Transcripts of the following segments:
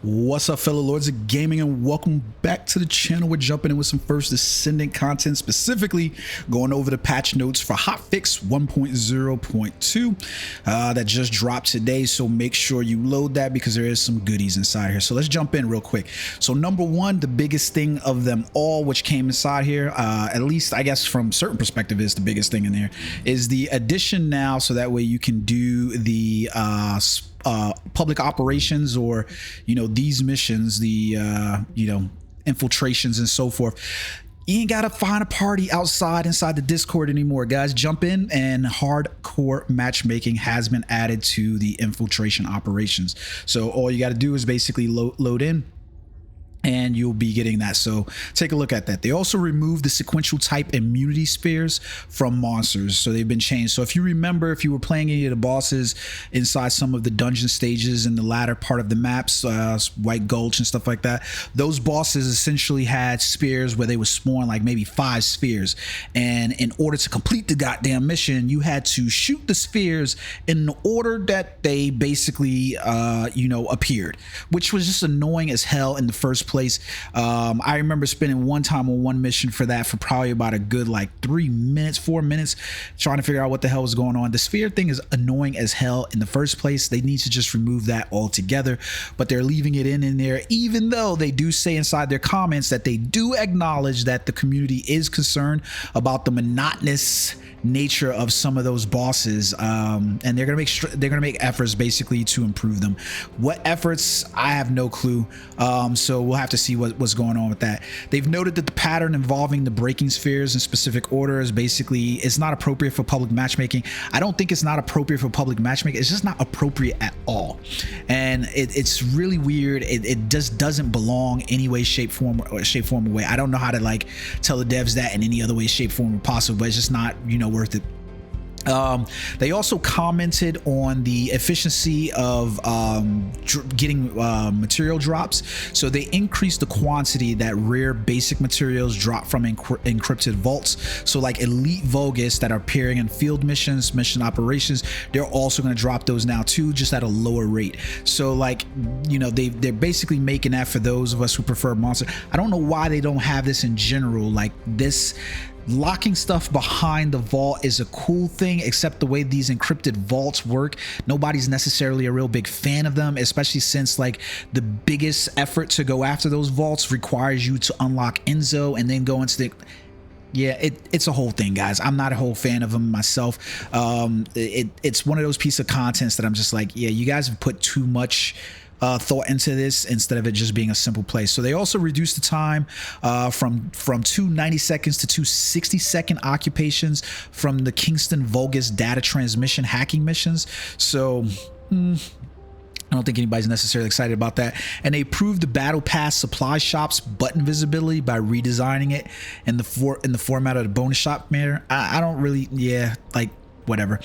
What's up, fellow lords of gaming, and welcome back to the channel. We're jumping in with some first Descendant content, specifically going over the patch notes for Hotfix 1.0.2 that just dropped today. So make sure you load that because there is some goodies inside here. So let's jump in real quick. So number one, the biggest thing of them all, which came inside here, at least I guess from a certain perspective is the biggest thing in there, is the addition now, so that way you can do the public operations, or these missions, the infiltrations and so forth. You ain't gotta find a party inside the Discord anymore, guys. Jump in, and hardcore matchmaking has been added to the infiltration operations. So all you got to do is basically load in, and you'll be getting that. So take a look at that. They also removed the sequential type immunity spheres from monsters, so they've been changed. So if you remember, if you were playing any of the bosses inside some of the dungeon stages in the latter part of the maps, White Gulch and stuff like that, those bosses essentially had spheres where they would spawn like maybe 5 spheres, and in order to complete the goddamn mission, you had to shoot the spheres in the order that they basically appeared, which was just annoying as hell in the first place. I remember spending one time on one mission for that for probably about a good like 4 minutes trying to figure out what the hell was going on. The sphere thing is annoying as hell in the first place. They need to just remove that altogether, but they're leaving it in there, even though they do say inside their comments that they do acknowledge that the community is concerned about the monotonous nature of some of those bosses, and they're gonna make efforts basically to improve them. What efforts, I have no clue. So we'll have to see what's going on with that. They've noted that the pattern involving the breaking spheres in specific order is basically, it's not appropriate for public matchmaking. I don't think it's not appropriate for public matchmaking. It's just not appropriate at all, and it's really weird. It just doesn't belong any way, shape, form, or way. I don't know how to like tell the devs that in any other way, shape, form, or possible, but it's just not worth it. They also commented on the efficiency of getting material drops. So they increased the quantity that rare basic materials drop from encrypted vaults. So like elite Vulgus that are appearing in field missions, mission operations, they're also going to drop those now too, just at a lower rate. So like, they're basically making that for those of us who prefer monster. I don't know why they don't have this in general. Like this locking stuff behind the vault is a cool thing, except the way these encrypted vaults work, nobody's necessarily a real big fan of them, especially since like the biggest effort to go after those vaults requires you to unlock Enzo and then go into the it's a whole thing, guys. I'm not a whole fan of them myself. It's one of those pieces of contents that I'm just like, yeah, you guys have put too much thought into this instead of it just being a simple play. So they also reduced the time from 2 90-second to 2 60-second occupations from the Kingston Vulgus data transmission hacking missions. So I don't think anybody's necessarily excited about that. And they improved the Battle Pass supply shop's button visibility by redesigning it in the format of the bonus shop manner. I don't really, whatever.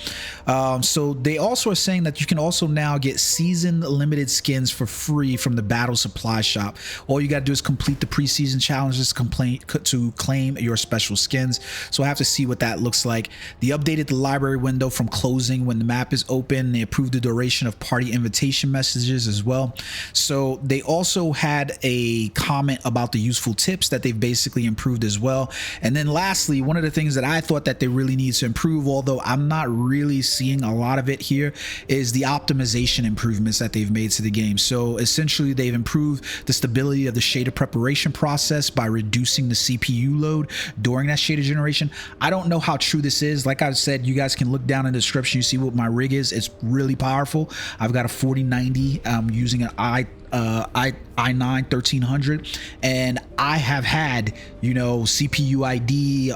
So they also are saying that you can also now get season limited skins for free from the battle supply shop. All you got to do is complete the preseason challenges to claim your special skins. So I have to see what that looks like. They updated the library window from closing when the map is open. They approved the duration of party invitation messages as well. So they also had a comment about the useful tips that they've basically improved as well. And then lastly, one of the things that I thought that they really need to improve, although I'm not really seeing a lot of it here, is the optimization improvements that they've made to the game. So essentially they've improved the stability of the shader preparation process by reducing the CPU load during that shader generation. I don't know how true this is. Like I said, you guys can look down in the description, you see what my rig is. It's really powerful. I've got a 4090. I'm using an i9 1300, and I have had CPU ID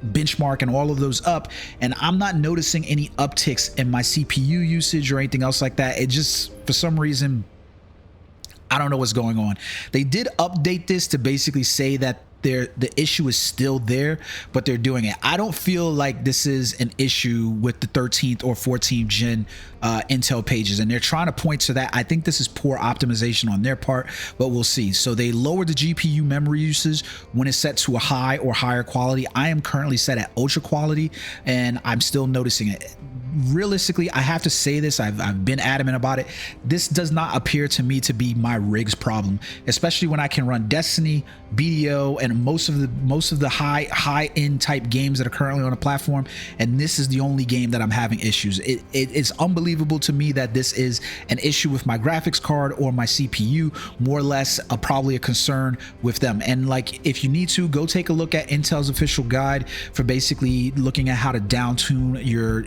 benchmark and all of those up, and I'm not noticing any upticks in my CPU usage or anything else like that. It just, for some reason, I don't know what's going on. They did update this to basically say that the issue is still there, but they're doing it. I don't feel like this is an issue with the 13th or 14th gen Intel pages, and they're trying to point to that. I think this is poor optimization on their part, but we'll see. So they lowered the GPU memory usage when it's set to a high or higher quality. I am currently set at ultra quality, and I'm still noticing it. Realistically, I have to say this, I've been adamant about it. This does not appear to me to be my rig's problem, especially when I can run Destiny, BDO, and most of the high end type games that are currently on the platform, and this is the only game that I'm having issues. It's unbelievable to me that this is an issue with my graphics card or my CPU, more or less probably a concern with them. And like, if you need to, go take a look at Intel's official guide for basically looking at how to down tune your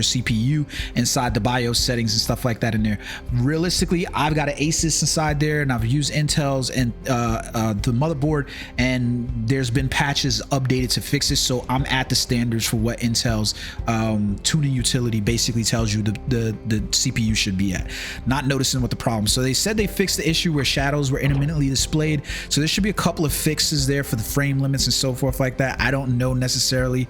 CPU inside the BIOS settings and stuff like that in there. Realistically, I've got an ASUS inside there, and I've used Intel's and the motherboard, and there's been patches updated to fix this, so I'm at the standards for what Intel's tuning utility basically tells you the CPU should be at. Not noticing what the problem. So they said they fixed the issue where shadows were intermittently displayed, so there should be a couple of fixes there for the frame limits and so forth like that. I don't know necessarily.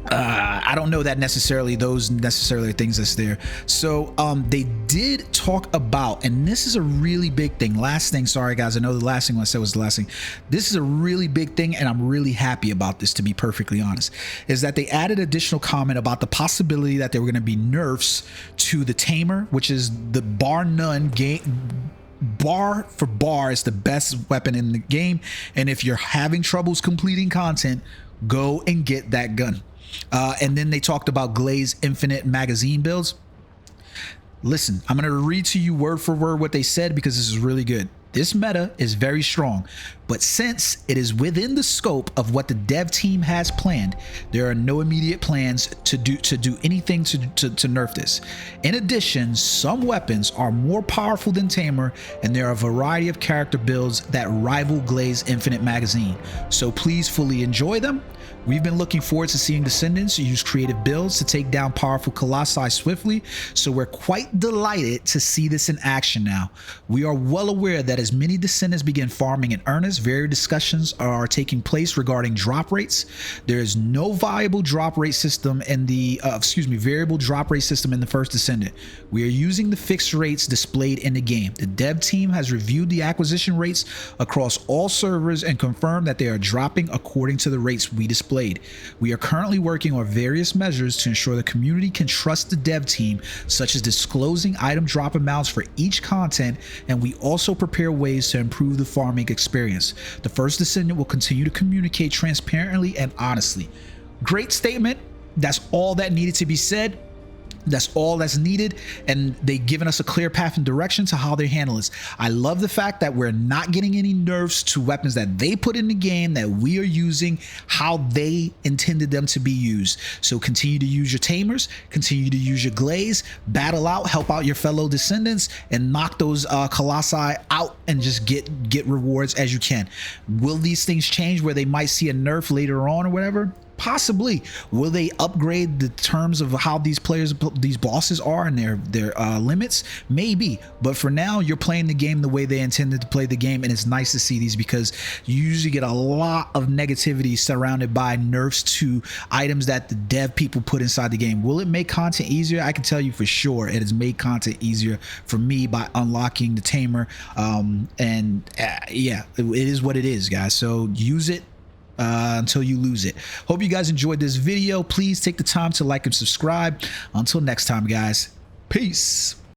I don't know that necessarily those necessarily things that's there. So they did talk about, and this is a really big thing. Last thing, sorry guys, I know the last thing I said was the last thing. This is a really big thing, and I'm really happy about this, to be perfectly honest, is that they added additional comment about the possibility that there were going to be nerfs to the Tamer, which is the bar none game. Bar for bar is the best weapon in the game, and if you're having troubles completing content, go and get that gun. And then they talked about Glaze infinite magazine builds. Listen, I'm going to read to you word for word what they said, because this is really good. This meta is very strong, but since it is within the scope of what the dev team has planned, there are no immediate plans to do anything to nerf this. In addition, some weapons are more powerful than Tamer, and there are a variety of character builds that rival Glaze infinite magazine. So please fully enjoy them. We've been looking forward to seeing Descendants use creative builds to take down powerful Colossi swiftly, so we're quite delighted to see this in action now. We are well aware that as many Descendants begin farming in earnest, various discussions are taking place regarding drop rates. There is no viable drop rate system in the variable drop rate system in the first Descendant. We are using the fixed rates displayed in the game. The dev team has reviewed the acquisition rates across all servers and confirmed that they are dropping according to the rates we displayed. We are currently working on various measures to ensure the community can trust the dev team, such as disclosing item drop amounts for each content, and we also prepare ways to improve the farming experience. The first Descendant will continue to communicate transparently and honestly. Great statement. That's all that needed to be said. That's all that's needed, and they've given us a clear path and direction to how they handle this. I love the fact that we're not getting any nerfs to weapons that they put in the game, that we are using how they intended them to be used. So continue to use your Tamers, continue to use your Glaze, battle out, help out your fellow Descendants, and knock those Colossi out and just get rewards as you can. Will these things change where they might see a nerf later on or whatever? Possibly. Will they upgrade the terms of how these bosses are and their limits? Maybe. But for now, you're playing the game the way they intended to play the game, and it's nice to see these, because you usually get a lot of negativity surrounded by nerfs to items that the dev people put inside the game. Will it make content easier? I can tell you for sure it has made content easier for me by unlocking the Tamer. Yeah, it is what it is, guys. So use it until you lose it. Hope you guys enjoyed this video. Please take the time to like and subscribe. Until next time, guys. Peace.